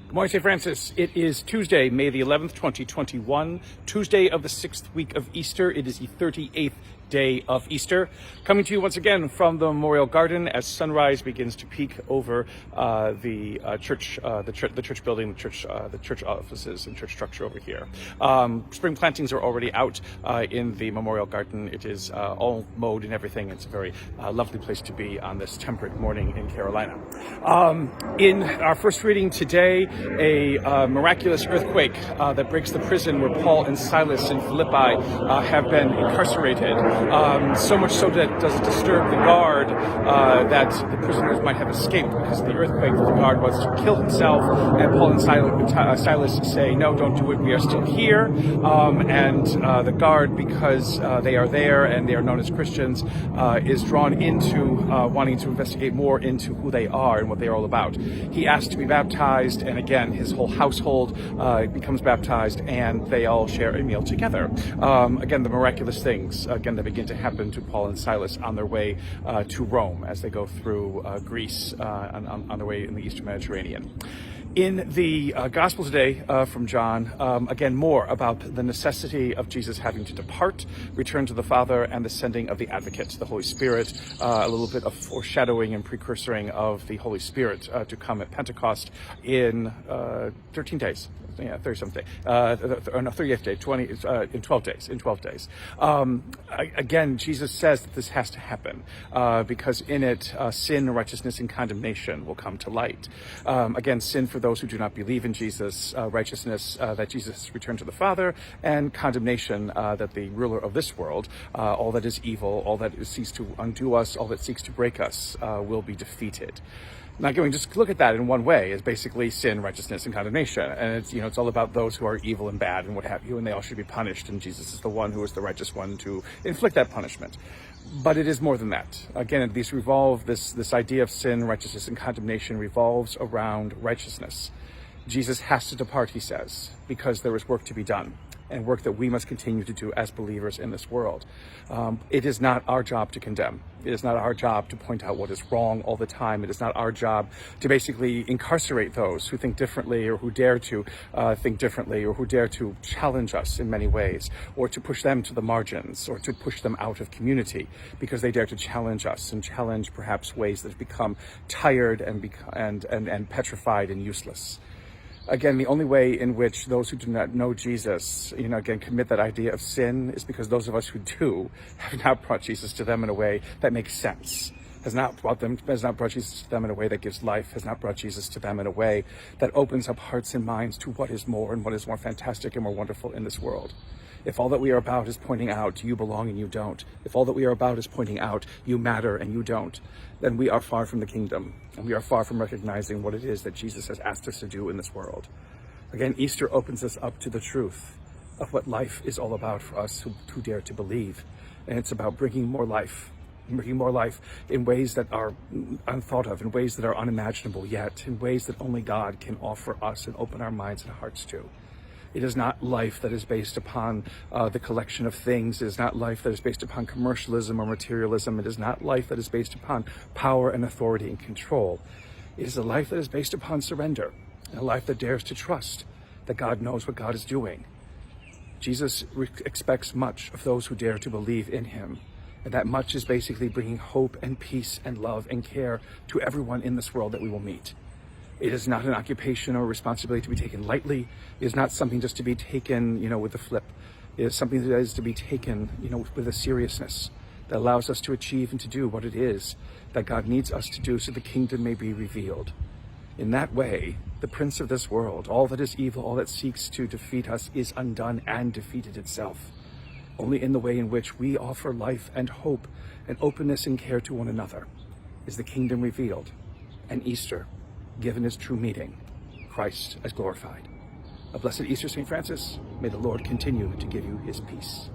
Good morning, St. Francis. It is Tuesday, May the 11th, 2021, Tuesday of the 6th week of Easter. It is the 38th day of Easter. Coming to you once again from the Memorial Garden as sunrise begins to peek over the church building, the church offices and church structure over here. Spring plantings are already out in the Memorial Garden. It is all mowed and everything. It's a very lovely place to be on this temperate morning in Carolina. In our first reading today, a miraculous earthquake that breaks the prison where Paul and Silas in Philippi have been incarcerated. So much so that it doesn't disturb the guard that the prisoners might have escaped because of the earthquake. The guard wants to kill himself, and Paul and Silas say, no, don't do it, we are still here. And the guard, because they are there and they are known as Christians, is drawn into wanting to investigate more into who they are and what they are all about. He asks to be baptized, and again, his whole household becomes baptized, and they all share a meal together. Again, the miraculous things, that begin to happen to Paul and Silas on their way to Rome as they go through Greece on their way in the Eastern Mediterranean. In the Gospel today from John, again, more about the necessity of Jesus having to depart, return to the Father, and the sending of the Advocate, the Holy Spirit, a little bit of foreshadowing and precursoring of the Holy Spirit to come at Pentecost in 13 days. Yeah, 30-something day. 38th day, in 12 days. Again, Jesus says that this has to happen because in it, sin, righteousness, and condemnation will come to light. Again, sin for those who do not believe in Jesus, righteousness that Jesus returned to the Father, and condemnation that the ruler of this world, all that is evil, all that seeks to undo us, all that seeks to break us, will be defeated. Now, again, just look at that in one way is basically sin, righteousness, and condemnation. And it's all about those who are evil and bad and what have you, and they all should be punished. And Jesus is the one who is the righteous one to inflict that punishment. But it is more than that. Again, this idea of sin, righteousness, and condemnation revolves around righteousness. Jesus has to depart, he says, because there is work to be done, and work that we must continue to do as believers in this world. It is not our job to condemn. It is not our job to point out what is wrong all the time. It is not our job to basically incarcerate those who think differently or who dare to think differently or who dare to challenge us in many ways, or to push them to the margins or to push them out of community because they dare to challenge us and challenge perhaps ways that have become tired and petrified and useless. Again, the only way in which those who do not know Jesus, commit that idea of sin is because those of us who do have not brought Jesus to them in a way that makes sense, has not brought Jesus to them in a way that gives life, has not brought Jesus to them in a way that opens up hearts and minds to what is more and what is more fantastic and more wonderful in this world. If all that we are about is pointing out you belong and you don't, if all that we are about is pointing out you matter and you don't, then we are far from the kingdom, and we are far from recognizing what it is that Jesus has asked us to do in this world. Again, Easter opens us up to the truth of what life is all about for us who dare to believe. And it's about bringing more life in ways that are unthought of, in ways that are unimaginable yet, in ways that only God can offer us and open our minds and hearts to. It is not life that is based upon the collection of things. It is not life that is based upon commercialism or materialism. It is not life that is based upon power and authority and control. It is a life that is based upon surrender, and a life that dares to trust that God knows what God is doing. Jesus expects much of those who dare to believe in him, and that much is basically bringing hope and peace and love and care to everyone in this world that we will meet. It is not an occupation or responsibility to be taken lightly. It is not something just to be taken, with a flip. It is something that is to be taken, with a seriousness that allows us to achieve and to do what it is that God needs us to do so the kingdom may be revealed. In that way, the prince of this world, all that is evil, all that seeks to defeat us, is undone and defeated itself. Only in the way in which we offer life and hope and openness and care to one another is the kingdom revealed, and Easter given its true meaning, Christ as glorified. A blessed Easter, St. Francis. May the Lord continue to give you his peace.